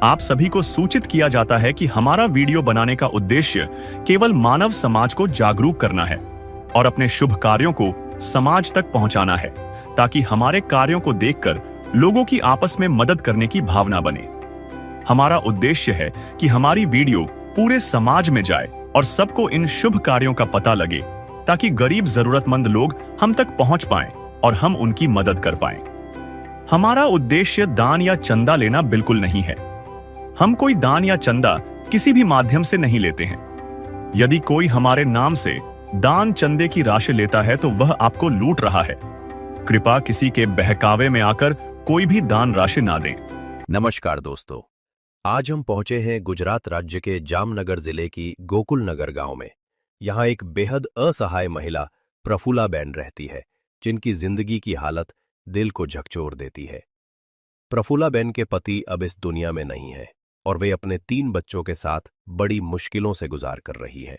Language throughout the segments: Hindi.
आप सभी को सूचित किया जाता है कि हमारा वीडियो बनाने का उद्देश्य केवल मानव समाज को जागरूक करना है और अपने शुभ कार्यों को समाज तक पहुंचाना है, ताकि हमारे कार्यों को देखकर लोगों की आपस में मदद करने की भावना बने। हमारा उद्देश्य है कि हमारी वीडियो पूरे समाज में जाए और सबको इन शुभ कार्यों का पता लगे, ताकि गरीब जरूरतमंद लोग हम तक पहुंच पाएं और हम उनकी मदद कर पाएं। हमारा उद्देश्य दान या चंदा लेना बिल्कुल नहीं है। हम कोई दान या चंदा किसी भी माध्यम से नहीं लेते हैं। यदि कोई हमारे नाम से दान चंदे की राशि लेता है तो वह आपको लूट रहा है। कृपया किसी के बहकावे में आकर कोई भी दान राशि ना दें। नमस्कार दोस्तों, आज हम पहुंचे हैं गुजरात राज्य के जामनगर जिले की गोकुल नगर गांव में। यहां एक बेहद असहाय महिला प्रफुल्लाबेन रहती है, जिनकी जिंदगी की हालत दिल को झकझोर देती है। प्रफुल्लाबेन के पति अब इस दुनिया में नहीं है और वे अपने 3 बच्चों के साथ बड़ी मुश्किलों से गुजार कर रही है।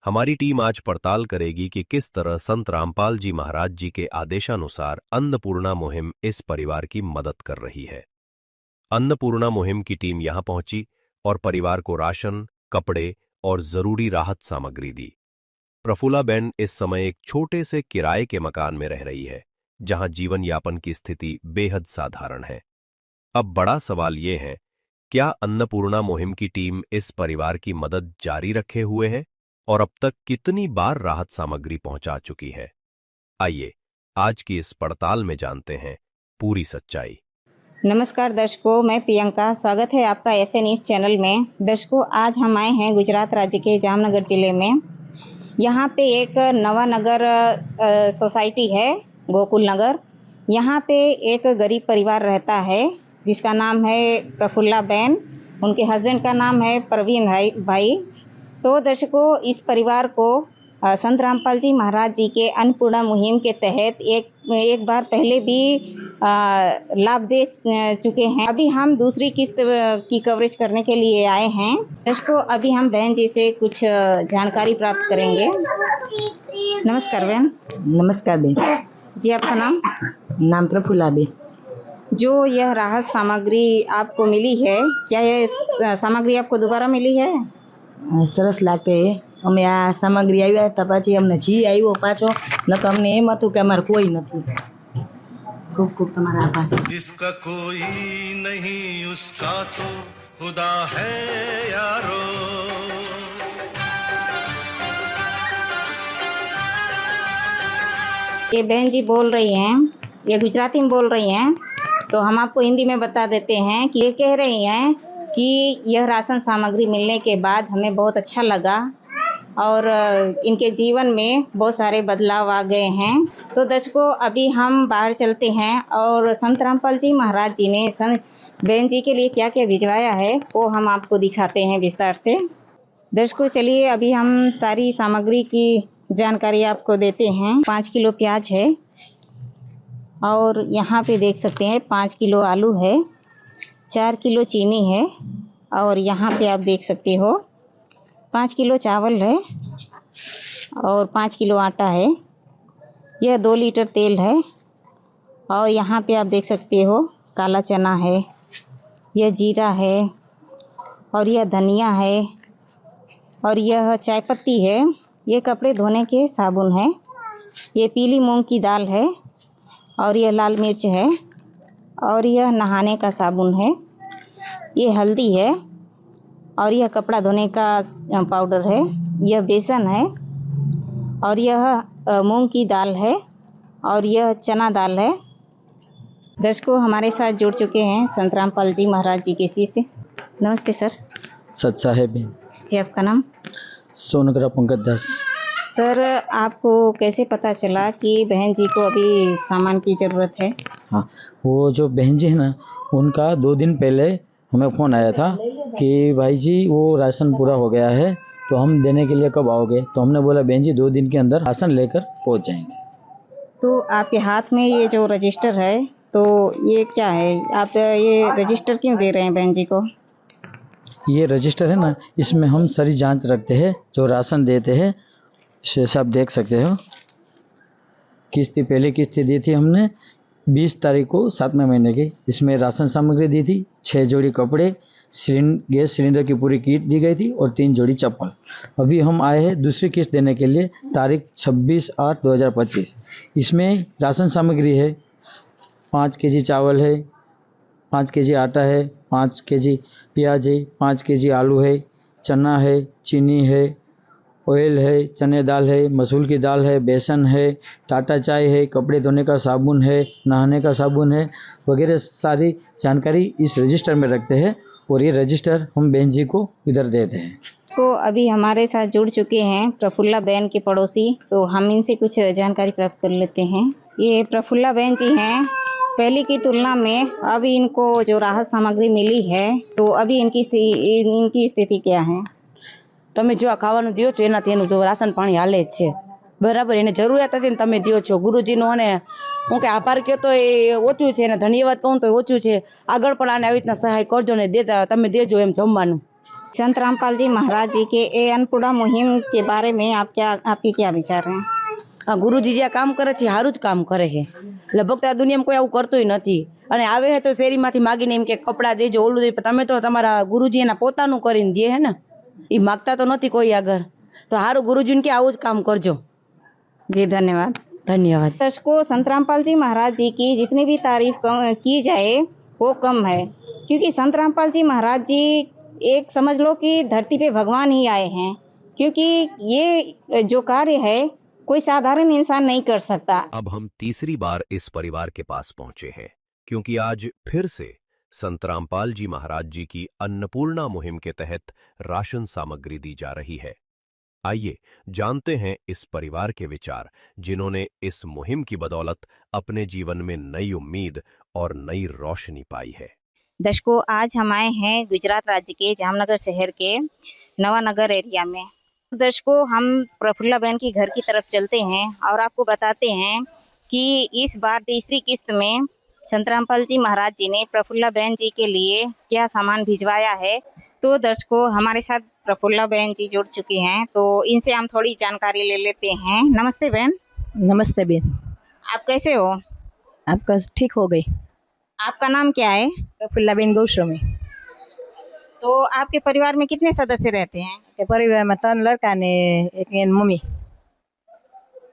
हमारी टीम आज पड़ताल करेगी कि किस तरह संत रामपाल जी महाराज जी के आदेशानुसार अन्नपूर्णा मुहिम इस परिवार की मदद कर रही है। अन्नपूर्णा मुहिम की टीम यहां पहुंची और परिवार को राशन, कपड़े और जरूरी राहत सामग्री दी। प्रफुल्लाबेन इस समय एक छोटे से किराए के मकान में रह रही है, जहां जीवन यापन की स्थिति बेहद साधारण है। अब बड़ा सवाल ये है, क्या अन्नपूर्णा मुहिम की टीम इस परिवार की मदद जारी रखे हुए है और अब तक कितनी बार राहत सामग्री पहुंचा चुकी है? आइए आज की इस पड़ताल में जानते हैं पूरी सच्चाई। नमस्कार दर्शकों, मैं प्रियंका। स्वागत है आपका एसए न्यूज़ चैनल में। दर्शकों, आज हम आए हैं गुजरात राज्य के जामनगर जिले में। यहाँ पे एक नवानगर सोसाइटी है, गोकुल नगर। यहाँ पे एक गरीब परिवार रहता है जिसका नाम है प्रफुल्लाबेन। उनके हस्बैंड का नाम है प्रवीण भाई। तो दर्शकों, इस परिवार को संत रामपाल जी महाराज जी के अन्नपूर्णा मुहिम के तहत एक बार पहले भी लाभ दे चुके हैं। अभी हम दूसरी किस्त की कवरेज करने के लिए आए हैं। दर्शकों, अभी हम बहन जी से कुछ जानकारी प्राप्त करेंगे। नमस्कार बहन। नमस्कार बेन। जी, आपका नाम? नाम प्रफुल्लाबेन। जो यह राहत सामग्री आपको मिली है, क्या यह सामग्री आपको दोबारा मिली है? સરસ લાગે અમે આ સામગ્રી આવ્યા હતા, પછી અમને જી આવ્યો પાછો, નકર અમને એમ હતું કે અમારે કોઈ નથી। ખૂબ ખૂબ તમારા આભાર। जिसका कोई नहीं उसका तो खुदा है यारो। ये बहन जी बोल रही हैं, ये गुजराती में बोल रही हैं, तो हम आपको हिंदी में बता देते हैं कि ये कह रही हैं कि यह राशन सामग्री मिलने के बाद हमें बहुत अच्छा लगा और इनके जीवन में बहुत सारे बदलाव आ गए हैं। तो दर्शकों, अभी हम बाहर चलते हैं और संत रामपाल जी महाराज जी ने बहन जी के लिए क्या क्या भिजवाया है वो हम आपको दिखाते हैं विस्तार से। दर्शकों, चलिए अभी हम सारी सामग्री की जानकारी आपको देते हैं। 5 किलो प्याज है और यहाँ पे देख सकते हैं 5 किलो आलू है, 4 किलो चीनी है और यहाँ पे आप देख सकते हो 5 किलो चावल है और 5 किलो आटा है। यह 2 लीटर तेल है और यहाँ पे आप देख सकते हो काला चना है, यह जीरा है और यह धनिया है और यह चाय पत्ती है। ये कपड़े धोने के साबुन है, ये पीली मूंग की दाल है और यह लाल मिर्च है और यह नहाने का साबुन है, ये हल्दी है और यह कपड़ा धोने का पाउडर है, यह बेसन है और यह मूंग की दाल है और यह चना दाल है। दर्शकों, हमारे साथ जुड़ चुके हैं संत रामपाल जी महाराज जी के शिष्य। नमस्ते सर। सच साहेब बेन। जी, आपका नाम? सोनग्रा पंकज दास। सर, आपको कैसे पता चला कि बहन जी को अभी सामान की ज़रूरत है? हाँ, वो जो बहन जी है ना, उनका 2 दिन पहले हमें फ़ोन आया था कि भाई जी वो राशन पूरा हो गया है, तो हम देने के लिए कब आओगे? तो हमने बोला बहन जी 2 दिन के अंदर राशन लेकर पहुंच जाएंगे। तो आपके हाथ में ये जो रजिस्टर है, तो ये क्या है? आप ये रजिस्टर क्यों दे रहे हैं बहन जी को? ये रजिस्टर है ना, इसमें हम सारी जांच रखते हैं, जो राशन देते हैं। जैसे आप देख सकते हो, पहली किस्ती दी थी हमने 20 तारीख को 7वें महीने की। इसमें राशन सामग्री दी थी, 6 जोड़ी कपड़े, गैस सिलेंडर की पूरी किट दी गई थी और 3 जोड़ी चप्पल। अभी हम आए हैं दूसरी किस्त देने के लिए तारीख 26/8/2025। इसमें राशन सामग्री है, 5 केजी चावल है, 5 केजी आटा है, 5 केजी प्याज है, 5 केजी आलू है, चना है, चीनी है, ऑयल है, चने दाल है, मसूर की दाल है, बेसन है, टाटा चाय है, कपड़े धोने का साबुन है, नहाने का साबुन है वगैरह सारी जानकारी इस रजिस्टर में रखते हैं और ये रजिस्टर हम बहन जी को इधर देते हैं। तो अभी हमारे साथ जुड़ चुके हैं प्रफुल्ला बहन के पड़ोसी, तो हम इनसे कुछ जानकारी प्राप्त कर लेते हैं। ये प्रफुल्ला बहन जी हैं। पहले की तुलना में अभी इनको जो राहत सामग्री मिली है तो अभी इनकी स्थिति क्या है? તમે જો આ ખાવાનું દ્યો છો એનાથી એનું જો રાશન પાણી હાલે જ છે બરાબર, એને જરૂરિયાત હતી ને તમે દ્યો છો। ગુરુજીનો અને હું કે આભાર કહો તો એ ઓછું છે અને ધન્યવાદ કહું તો ઓછું છે। આગળ પણ આને આવી રીતના સહાય કરજો ને દેતા તમે દેજો એમ જમવાનું। संत रामपाल जी महाराज जी के ये अन्नपूर्णा मुहिम के बारे में आपके क्या विचार हैं? આ ગુરુજી જે કામ કરે છે સારું જ કામ કરે છે। લગભગ તો આ દુનિયામાં કોઈ આવું કરતું નથી અને આવે છે તો શેરીમાંથી માગીને એમ કે કપડાં દેજો ઓલું દેજો, તમે તો તમારા ગુરુજી એના પોતાનું કરીને દે હે ને, એ માગતા તો નથી કોઈ આગળ। તો સારું ગુરુજીને કે આવું જ કામ કરજો। जी धन्यवाद। ધન્યવાદ। दर्शकों, संत रामपाल जी महाराज जी की जितनी भी तारीफ की जाए वो कम है, क्योंकि संत रामपाल जी महाराज जी एक समझ लो कि धरती पे भगवान ही आए हैं, क्योंकि ये जो कार्य है कोई साधारण इंसान नहीं कर सकता। अब हम तीसरी बार इस परिवार के पास पहुंचे हैं क्योंकि आज फिर से संत रामपाल जी महाराज जी की अन्नपूर्णा मुहिम के तहत राशन सामग्री दी जा रही है। आइए जानते हैं इस परिवार के विचार, जिन्होंने इस मुहिम की बदौलत अपने जीवन में नई उम्मीद और नई रोशनी पाई है। दर्शकों, आज हम आए हैं गुजरात राज्य के जामनगर शहर के नवानगर एरिया में। दर्शकों, हम प्रफुल्ला बहन की घर की तरफ चलते हैं और आपको बताते हैं कि इस बार तीसरी किस्त में संत रामपाल जी महाराज जी ने प्रफुल्ला बहन जी के लिए क्या सामान भिजवाया है। तो दर्शकों, हमारे साथ प्रफुल्ला बहन जी जुड़ चुकी हैं, तो इनसे हम थोड़ी जानकारी ले लेते हैं। नमस्ते बहन। नमस्ते बेन। आप कैसे हो? आपका ठीक हो गई? आपका नाम क्या है? प्रफुल्ला बेन गोस्वामी। तो आपके परिवार में कितने सदस्य रहते हैं? के परिवार में 3 लड़का ने एक मम्मी।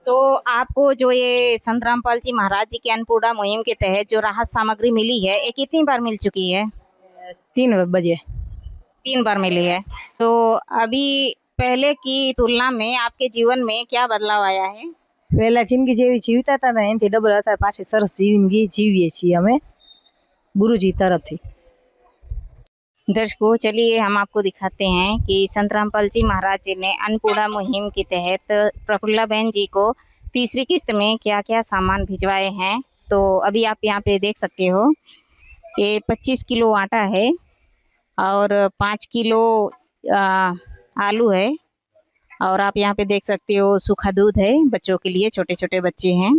तो आपको जो ये संत रामपाल जी महाराज जी की अन्नपूर्णा मुहिम के तहत जो राहत सामग्री मिली है, ये कितनी बार मिल चुकी है? 3 बजे। 3 बार मिली है। तो अभी पहले की तुलना में आपके जीवन में क्या बदलाव आया है? पहला जिंदगी जेवी जीवता था ने एनथी डबल असर पाछे सरस जिंदगी जीवीए छीए अमे गुरुजी तरफथी। दर्शकों, चलिए हम आपको दिखाते हैं कि संत रामपाल जी महाराज जी ने अन्नपूर्णा मुहिम के तहत प्रफुल्ला बहन जी को तीसरी किस्त में क्या क्या सामान भिजवाए हैं। तो अभी आप यहाँ पे देख सकते हो, ये 25 किलो आटा है और 5 किलो आलू है, और आप यहाँ पे देख सकते हो सूखा दूध है बच्चों के लिए, छोटे छोटे बच्चे हैं।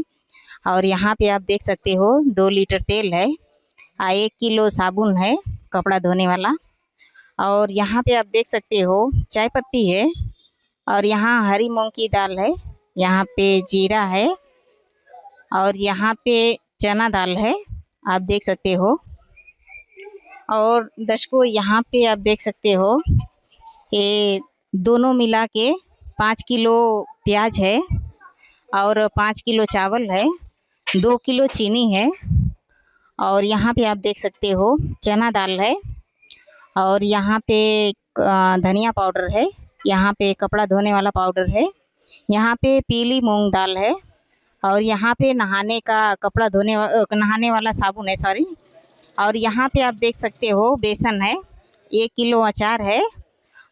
और यहाँ पे आप देख सकते हो 2 लीटर तेल है, 1 किलो साबुन है कपड़ा धोने वाला, और यहाँ पे आप देख सकते हो चाय पत्ती है, और यहाँ हरी मूंग की दाल है, यहाँ पे जीरा है, और यहाँ पे चना दाल है, आप देख सकते हो। और दर्शकों, यहाँ पे आप देख सकते हो ये दोनों मिला के 5 किलो प्याज है, और 5 किलो चावल है, 2 किलो चीनी है, और यहाँ पे आप देख सकते हो चना दाल है, और यहाँ पे धनिया पाउडर है, यहाँ पे कपड़ा धोने वाला पाउडर है, यहाँ पे पीली मूंग दाल है, और यहाँ पे नहाने वाला साबुन है, सॉरी। और यहाँ पे आप देख सकते हो बेसन है, 1 किलो अचार है,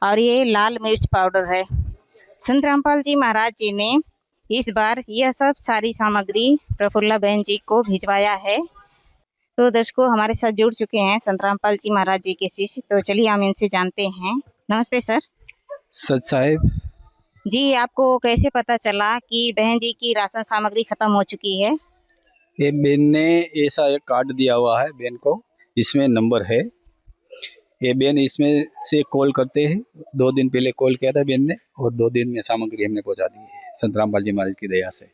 और ये लाल मिर्च पाउडर है। संत रामपाल जी महाराज जी ने इस बार यह सब सारी सामग्री प्रफुल्ला बहन जी को भिजवाया है। तो दर्शकों, हमारे साथ जुड़ चुके हैं संत रामपाल जी महाराज जी के शिष्य, तो चलिए हम इनसे जानते हैं। नमस्ते सर। सच साहेब जी, आपको कैसे पता चला कि बहन जी की राशन सामग्री खत्म हो चुकी है? ये बेन ने ऐसा एक कार्ड दिया हुआ है बेन को, इसमें नंबर है। ये बेन इसमें से कॉल करते हैं। 2 दिन पहले कॉल किया था बेन ने, और 2 दिन में सामग्री हमने पहुंचा दी है संत रामपाल जी महाराज की दया से।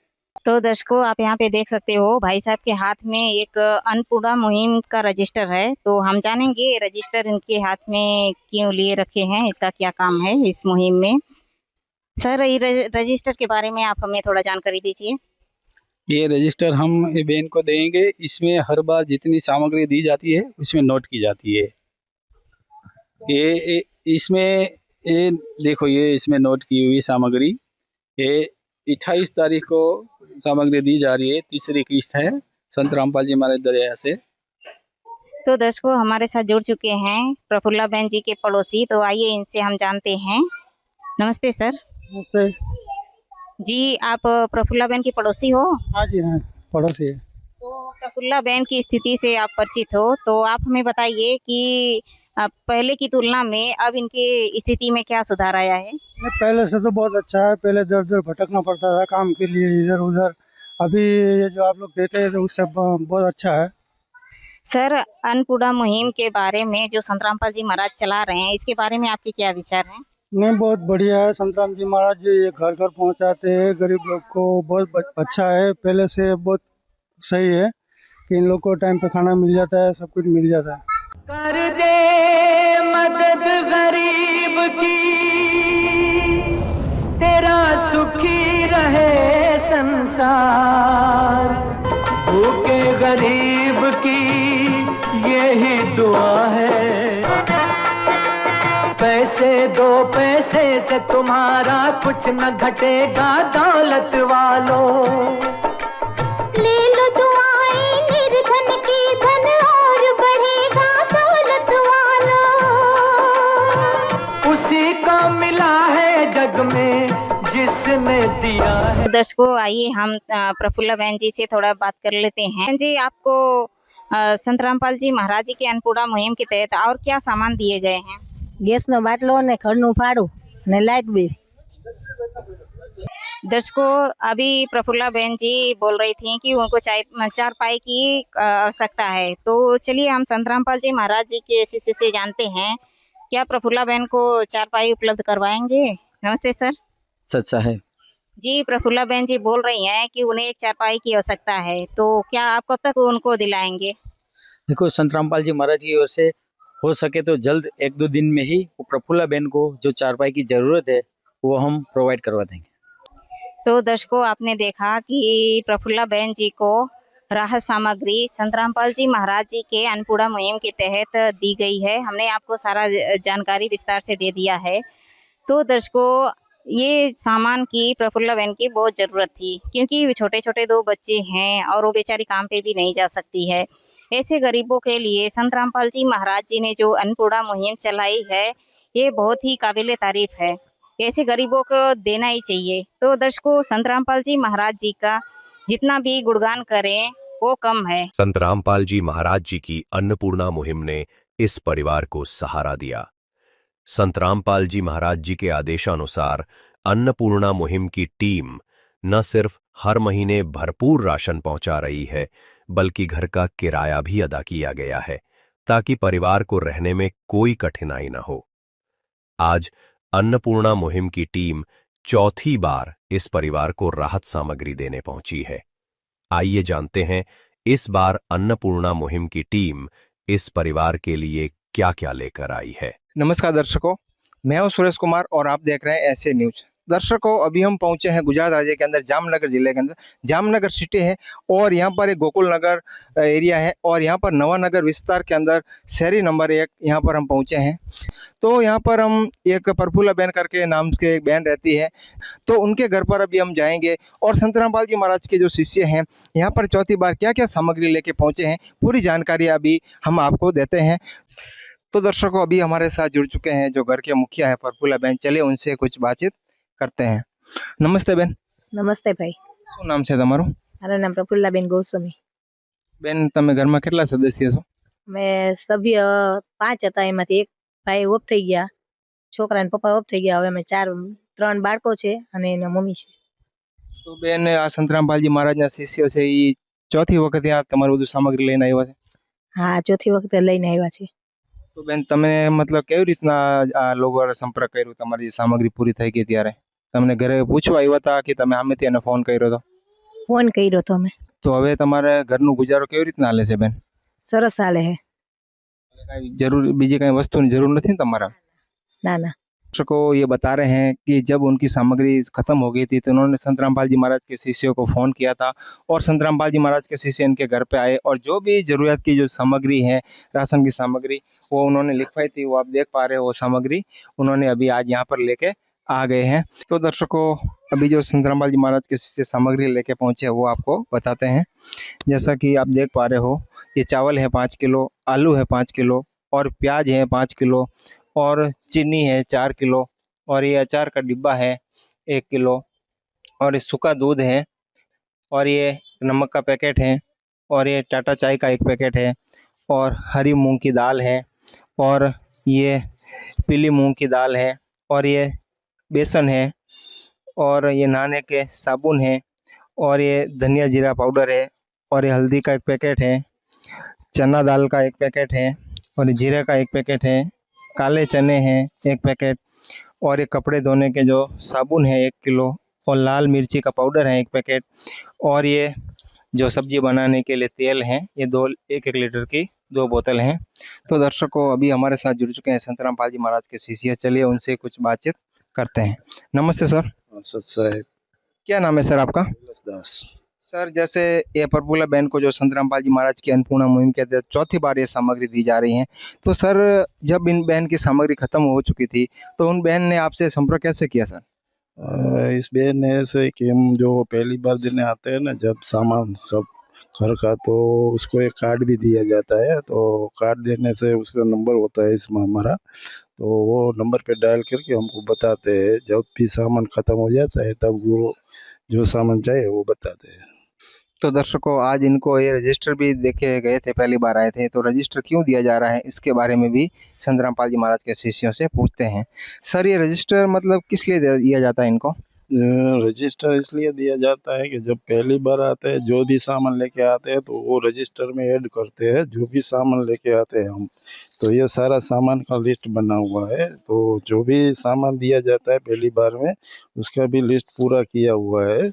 तो दर्शकों, आप यहाँ पे देख सकते हो भाई साहब के हाथ में एक अन्नपूर्णा मुहिम का रजिस्टर है। तो हम जानेंगे रजिस्टर इनके हाथ में क्यों लिए रखे हैं, इसका क्या काम है इस मुहिम में। सर, ये रजिस्टर के बारे में आप हमें थोड़ा जानकारी दीजिए। ये रजिस्टर हम ये बहन को देंगे। इसमें हर बार जितनी सामग्री दी जाती है उसमें नोट की जाती है। ये इसमें ये देखो, ये इसमें नोट की हुई सामग्री, ये 28 तारीख को सामग्री दी जा रही है। तीसरी किस्त है संत रामपाल जी महाराज दरिया से। तो दर्शकों, हमारे साथ जुड़ चुके हैं प्रफुल्ला बहन जी के पड़ोसी। तो आइए इनसे हम जानते हैं। नमस्ते सर। नमस्ते जी, आप प्रफुल्ला बहन की पड़ोसी हो? हाँ जी, हाँ पड़ोसी है। तो प्रफुल्ला बहन की स्थिति से आप परिचित हो, तो आप हमें बताइए कि पहले की तुलना में अब इनकी स्थिति में क्या सुधार आया है? नहीं, पहले से तो बहुत अच्छा है। पहले दर दर भटकना पड़ता था काम के लिए इधर उधर। अभी ये जो आप लोग देते हैं तो उससे बहुत अच्छा है। सर, अन्नपूर्णा मुहिम के बारे में जो संत रामपाल जी महाराज चला रहे हैं, इसके बारे में आपके क्या विचार हैं? नहीं, बहुत बढ़िया है। संतराम जी महाराज जी ये घर घर पहुंचाते हैं गरीब लोग को। बहुत अच्छा है, पहले से बहुत सही है कि इन लोग को टाइम पे खाना मिल जाता है, सब कुछ मिल जाता है। कर दे मदद गरीब की, तेरा सुखी रहे संसार। भूखे गरीब की यही दुआ है। पैसे दो, पैसे से तुम्हारा कुछ न घटेगा दौलत वालों। ले लो दुआएं निर्धन की, धन और बढ़ेगा दौलत वालों। उसी को मिला है जग में जिसने दिया है। दर्शकों, आइए हम प्रफुल्ला बहन जी से थोड़ा बात कर लेते हैं। जी, आपको संत रामपाल जी महाराज जी के अन्नपूर्णा मुहिम के तहत और क्या सामान दिए गए हैं? गैस नो बाटलो ने घरનું ભાડું ને લાઇટ બિલ। दर्शकों, अभी प्रफुल्ला बहन जी बोल रही थी कि उनको चारपाई की आवश्यकता है। तो चलिए हम संत रामपाल जी महाराज जी के शिष्य से जानते हैं, क्या प्रफुल्ला बहन को चारपाई उपलब्ध करवाएंगे? नमस्ते सर। सच्चा है। जी, प्रफुल्ला बहन जी बोल रही हैं कि उन्हें एक चारपाई की आवश्यकता है, तो क्या आप कब तक उनको दिलाएंगे? देखो, संत रामपाल जी महाराज की ओर से हो सके तो जल्द 1-2 दिन में ही वो प्रफुल्ला बहन को जो चारपाई की जरूरत है वो हम प्रोवाइड करवा देंगे। तो दर्शकों, आपने देखा कि प्रफुल्ला बहन जी को राहत सामग्री संत रामपाल जी महाराज जी के अन्नपूर्णा मुहिम के तहत दी गई है। हमने आपको सारा जानकारी विस्तार से दे दिया है। तो दर्शकों, ये सामान की प्रफुल्ला बहन की बहुत ज़रूरत थी, क्योंकि छोटे छोटे 2 बच्चे हैं और वो बेचारी काम पे भी नहीं जा सकती है। ऐसे गरीबों के लिए संत रामपाल जी महाराज जी ने जो अन्नपूर्णा मुहिम चलाई है, ये बहुत ही काबिले तारीफ है। ऐसे गरीबों को देना ही चाहिए। तो दर्शकों, संत रामपाल जी महाराज जी का जितना भी गुणगान करें वो कम है। संत रामपाल जी महाराज जी की अन्नपूर्णा मुहिम ने इस परिवार को सहारा दिया। संत रामपाल जी महाराज जी के आदेशानुसार अन्नपूर्णा मुहिम की टीम न सिर्फ हर महीने भरपूर राशन पहुंचा रही है, बल्कि घर का किराया भी अदा किया गया है, ताकि परिवार को रहने में कोई कठिनाई न हो। आज अन्नपूर्णा मुहिम की टीम चौथी बार इस परिवार को राहत सामग्री देने पहुंची है। आइए जानते हैं इस बार अन्नपूर्णा मुहिम की टीम इस परिवार के लिए क्या क्या लेकर आई है। नमस्कार दर्शकों, मैं हूं सुरेश कुमार और आप देख रहे हैं ऐसे न्यूज। दर्शकों, अभी हम पहुंचे हैं गुजरात राज्य के अंदर जामनगर जिले के अंदर। जामनगर सिटी है और यहां पर एक गोकुल नगर एरिया है और यहां पर नवानगर विस्तार के अंदर शहरी नंबर 1 यहां पर हम पहुंचे हैं। तो यहां पर हम एक प्रफुल्ला बहन करके नाम के एक बहन रहती है, तो उनके घर पर अभी हम जाएंगे और संत रामपाल जी महाराज के जो शिष्य हैं यहाँ पर चौथी बार क्या क्या सामग्री लेके पहुंचे हैं, पूरी जानकारी अभी हम आपको देते हैं। तो दर्शकों, अभी हमारे साथ जुड़ चुके हैं जो घर के मुखिया है प्रफुल्ला बहन। चले उनसे कुछ बातचीत करते हैं। नमस्ते बेन। नमस्ते भाई। શું નામ છે તમારું? મારું નામ પ્રફુલ્લાબેન ગોસ્વામી। બેન, તમે ઘરમાં કેટલા સદસ્ય છો? અમે સભ્ય 5 હતા, એમાંથી એક ભાઈ ઓફ થઈ ગયા, છોકરા ને પપ્પા ઓફ થઈ ગયા। હવે અમે 3 બાળકો છે અને એના મમ્મી છે। તો બેન, આ સંત રામપાલજી મહારાજના શિષ્યો છે એ ચોથી વખત આ તમારું બધું સામગ્રી લઈને આવ્યા છે? હા, ચોથી વખતે લઈને આવ્યા છે। તો બેન, તમે મતલબ કેવી રીતના આ લોકો સંપર્ક કર્યો? તમારી સામગ્રી પૂરી થઈ ગઈ ત્યારે તમને ઘરે પૂછવા આવ્યા હતા કે તમે સામેથી એને ફોન કર્યો હતો? ફોન કર્યો તો અમે. તો હવે તમારે ઘરનું ગુજારો કેવી રીતના હાલે છે બેન? સરસ હાલે હે. કાંઈ જરૂર બીજી કાંઈ વસ્તુની જરૂર નથી ને તમારા? ના ના. दर्शकों ये बता रहे हैं कि जब उनकी सामग्री खत्म हो गई थी तो उन्होंने संत रामपाल जी महाराज के शिष्यों को फोन किया था और संत रामपाल जी महाराज के शिष्य इनके घर पे आए और जो भी जरूरत की जो सामग्री है, राशन की सामग्री, वो उन्होंने लिखवाई थी। वो आप देख पा रहे हो वो सामग्री उन्होंने अभी आज यहाँ पर लेके आ गए हैं। तो दर्शकों अभी जो संत रामपाल जी महाराज के शिष्य सामग्री लेके पहुंचे वो आपको बताते हैं। जैसा कि आप देख पा रहे हो ये चावल है 5 किलो, आलू है 5 किलो और प्याज है 5 किलो और चीनी है 4 किलो और ये अचार का डिब्बा है 1 किलो और ये सूखा दूध है और ये नमक का पैकेट है और ये टाटा चाय का 1 पैकेट है और हरी मूंग की दाल है और ये पीली मूंग की दाल है और ये बेसन है और ये नहाने के साबुन है और ये धनिया जीरा पाउडर है और ये हल्दी का 1 पैकेट है, चना दाल का 1 पैकेट है और जीरे का 1 पैकेट है, काले चने हैं 1 पैकेट और ये कपड़े धोने के जो साबुन है 1 किलो और लाल मिर्ची का पाउडर है 1 पैकेट और ये जो सब्जी बनाने के लिए तेल है ये 1-1 लीटर की 2 बोतल हैं। तो दर्शकों अभी हमारे साथ जुड़ चुके हैं संत रामपाल जी महाराज के शिष्य, चलिए उनसे कुछ बातचीत करते हैं। नमस्ते सर। साहब, क्या नाम है सर आपका? दास। सर जैसे ये प्रफुल्ला बहन को जो संत रामपाल जी महाराज की अन्नपूर्णा मुहिम के तहत चौथी बार ये सामग्री दी जा रही है, तो सर जब इन बहन की सामग्री खत्म हो चुकी थी तो उन बहन ने आपसे संपर्क कैसे किया सर? इस बहन ने ऐसे कि हम जो पहली बार देने आते हैं ना जब सामान सब घर का, तो उसको एक कार्ड भी दिया जाता है। तो कार्ड देने से उसका नंबर होता है इसमें हमारा, तो वो नंबर पे डायल करके हमको बताते हैं। जब भी सामान ख़त्म हो जाता है तब वो जो सामान चाहिए वो बताते हैं। तो दर्शकों आज इनको ये रजिस्टर भी देखे गए थे, पहली बार आए थे, तो रजिस्टर क्यों दिया जा रहा है इसके बारे में भी संत रामपाल जी महाराज के शिष्यों से पूछते हैं। सर ये रजिस्टर मतलब किस लिए दिया जाता है इनको? रजिस्टर इसलिए दिया जाता है कि जब पहली बार आते हैं जो भी सामान लेके आते हैं तो वो रजिस्टर में ऐड करते हैं जो भी सामान लेके आते हैं हम। तो ये सारा सामान का लिस्ट बना हुआ है, तो जो भी सामान दिया जाता है पहली बार में उसका भी लिस्ट पूरा किया हुआ है।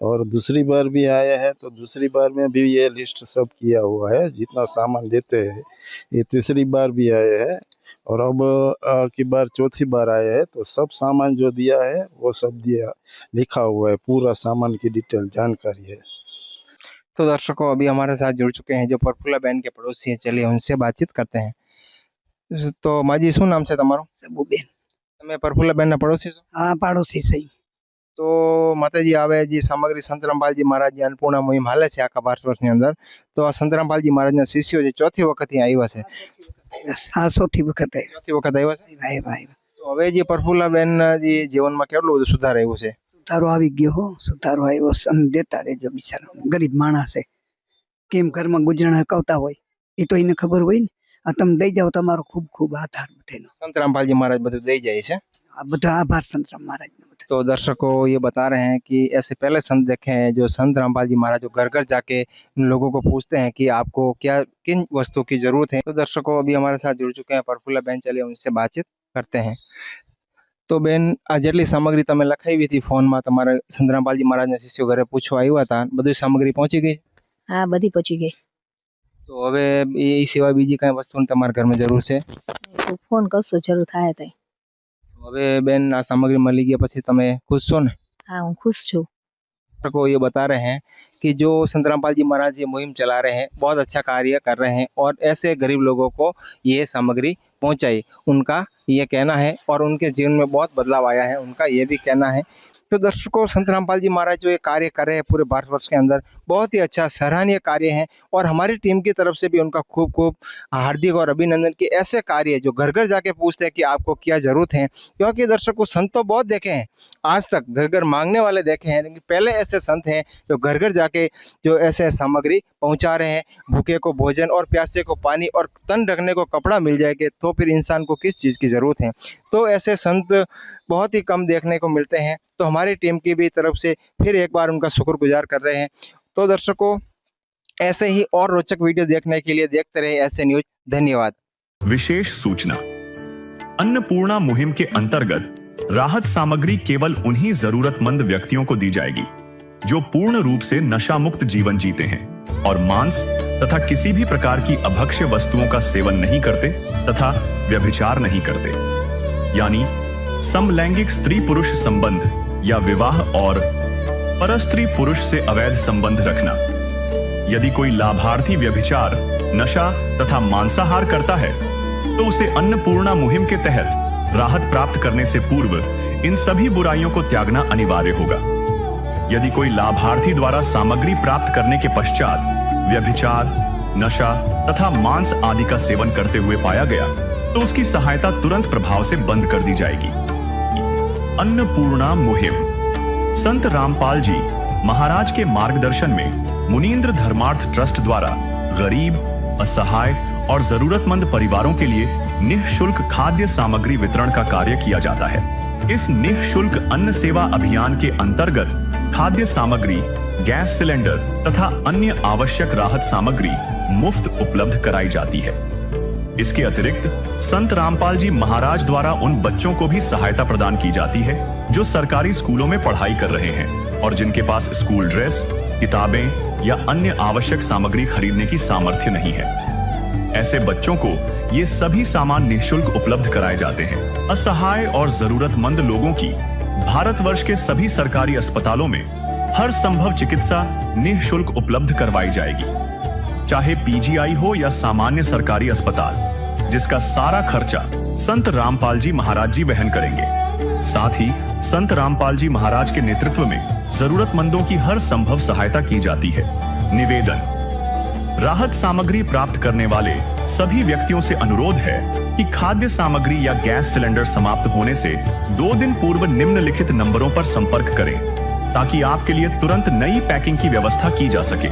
और दूसरी बार भी आया है तो दूसरी बार में भी ये लिस्ट सब किया हुआ है जितना सामान देते हैं। ये तीसरी बार भी आए हैं और अब की बार चौथी बार आया है, तो सब सामान जो दिया है वो सब दिया लिखा हुआ है, पूरा सामान की डिटेल जानकारी है। तो दर्शकों अभी हमारे साथ जुड़ चुके हैं जो प्रफुल्ला बहन के पड़ोसी है, चलिए उनसे बातचीत करते हैं। तो माजी શું નામ છે તમારું? સબુબેન। તમે પ્રફુલ્લા બહેનના પડોશી છો? હા પાડોશી છે। તો માતાજી આવે જે સામગ્રી સંત રામપાલજી મહારાજની અન્નપૂર્ણા મુહિમ હાલે છે આખા 12 વર્ષની અંદર, તો આ સંત રામપાલજી મહારાજના શિષ્યો જે ચોથી વખત અહીં આવ્યા છે। હા ચોથી વખત ચોથી વખત આવ્યા છે। આવ્યા આવ્યા। તો હવે જે પ્રફુલ્લા બેન જે જીવનમાં કેટલું બધું સુધાર આવ્યું છે? સુધારો આવી ગયો હો, સુધારો આવ્યો। અન્ન દેતા રહેજો બિચારા, ગરીબ માણસ છે, કેમ ઘરમાં ગુજરાન હકાવતા હોય એ તો એને ખબર હોય ને। આ તમે દઈ જાઓ તમારો ખૂબ ખૂબ આભાર બધાનો। संत रामपाल जी महाराज બધું દઈ જાય છે। આ બધો આભાર संत राम महाराज નો। तो दर्शकों ये बता रहे हैं कि ऐसे पहले संत देखे हैं जो संत रामपाल जी महाराज जो घर घर जाके लोगों को पूछते हैं कि आपको क्या किन वस्तुओं की जरूरत है। तो दर्शकों अभी हमारे साथ जुड़ चुके हैं प्रफुल्ला बहन, चलिए उनसे बातचीत करते हैं। तो बेन आ जेटली सामग्री तमे लखाई थी फोन में तमारे संत रामपाल जी महाराज ने शिष्यो घरे पूछवा आव्या था, बधी सामग्री पहुंची गई? हाँ बधी पहुंची गई। तो हवे ए सिवाय बीजी कई वस्तु तमारे घर में जरूर है तो फोन करशो जरूर थाय तई। હવે બેન આ સામગ્રી મળી ગયા પછી તમે ખુશ છો ને? हाँ हूँ खुश छू। को ये बता रहे हैं कि जो संत रामपाल जी महाराज ये मुहिम चला रहे हैं बहुत अच्छा कार्य कर रहे हैं और ऐसे गरीब लोगों को ये सामग्री पहुंचाई, उनका ये कहना है और उनके जीवन में बहुत बदलाव आया है, उनका ये भी कहना है। तो दर्शकों संत रामपाल जी महाराज जो ये कार्य कर रहे हैं पूरे 12 वर्ष के अंदर बहुत ही अच्छा सराहनीय कार्य है और हमारी टीम की तरफ से भी उनका खूब खूब हार्दिक और अभिनंदन कि ऐसे कार्य जो घर घर जाके पूछते हैं कि आपको क्या जरूरत है। क्योंकि दर्शकों संत तो बहुत देखे हैं, आज तक घर घर मांगने वाले देखे हैं, लेकिन पहले ऐसे संत हैं जो घर घर जाके जो ऐसे सामग्री पहुंचा रहे हैं। भूखे को भोजन और प्यासे को पानी और तन ढकने को कपड़ा मिल जाएगा तो फिर इंसान को किस चीज़ की ज़रूरत है। तो ऐसे संत बहुत ही कम देखने को मिलते हैं, तो हमारी टीम की भी तरफ से फिर एक बार उनका शुक्रगुजार कर रहे हैं। तो दर्शकों ऐसे ही और रोचक वीडियो देखने के लिए देखते रहे ऐसे न्यूज। धन्यवाद। विशेष सूचना, अन्नपूर्णा मुहिम के अंतर्गत राहत सामग्री केवल उन्हीं जरूरतमंद व्यक्तियों को दी जाएगी जो पूर्ण रूप से नशा मुक्त जीवन जीते हैं और मांस तथा किसी भी प्रकार की अभक्ष्य वस्तुओं का सेवन नहीं करते तथा व्यभिचार नहीं करते, यानी समलैंगिक स्त्री पुरुष संबंध या विवाह और परस्त्री पुरुष से अवैध संबंध रखना। यदि कोई लाभार्थी व्यभिचार, नशा तथा मांसाहार करता है तो उसे अन्नपूर्णा मुहिम के तहत राहत प्राप्त करने से पूर्व इन सभी बुराइयों को त्यागना अनिवार्य होगा। यदि कोई लाभार्थी द्वारा सामग्री प्राप्त करने के पश्चात व्यभिचार, नशा तथा मांस आदि का सेवन करते हुए पाया गया तो उसकी सहायता तुरंत प्रभाव से बंद कर दी जाएगी। अन्नपूर्णा मुहिम। संत रामपाल जी महाराज के मार्गदर्शन में मुनींद्र धर्मार्थ ट्रस्ट द्वारा गरीब, असहाय और जरूरतमंद परिवारों के लिए निःशुल्क खाद्य सामग्री वितरण का कार्य किया जाता है। इस निःशुल्क अन्न सेवा अभियान के अंतर्गत खाद्य सामग्री, गैस सिलेंडर तथा अन्य आवश्यक राहत सामग्री मुफ्त उपलब्ध कराई जाती है। इसके अतिरिक्त संत रामपाल जी महाराज द्वारा उन बच्चों को भी सहायता प्रदान की जाती है जो सरकारी स्कूलों में पढ़ाई कर रहे हैं और जिनके पास स्कूल ड्रेस, किताबें या अन्य आवश्यक सामग्री खरीदने की सामर्थ्य नहीं है। ऐसे बच्चों को ये सभी सामान निःशुल्क उपलब्ध कराए जाते हैं। असहाय और जरूरतमंद लोगों की भारतवर्ष के सभी सरकारी अस्पतालों में हर संभव चिकित्सा निःशुल्क उपलब्ध करवाई जाएगी, चाहे पीजीआई हो या सामान्य सरकारी अस्पताल, जिसका सारा खर्चा संत रामपाल जी महाराज जी वहन करेंगे। साथ ही संत रामपाल जी महाराज के नेतृत्व में जरूरतमंदों की हर संभव सहायता की जाती है। निवेदन। राहत सामग्री प्राप्त करने वाले सभी व्यक्तियों से अनुरोध है कि खाद्य सामग्री या गैस सिलेंडर समाप्त होने से 2 दिन पूर्व निम्नलिखित नंबरों पर संपर्क करें ताकि आपके लिए तुरंत नई पैकिंग की व्यवस्था की जा सके।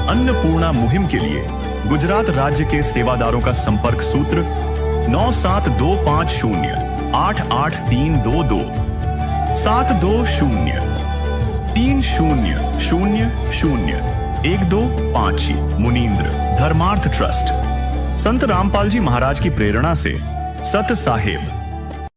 अन्नपूर्णा मुहिम के लिए गुजरात राज्य के सेवादारों का संपर्क सूत्र 9725088322 72030001256 मुनींद्र धर्मार्थ ट्रस्ट। संत रामपाल जी महाराज की प्रेरणा से सत साहेब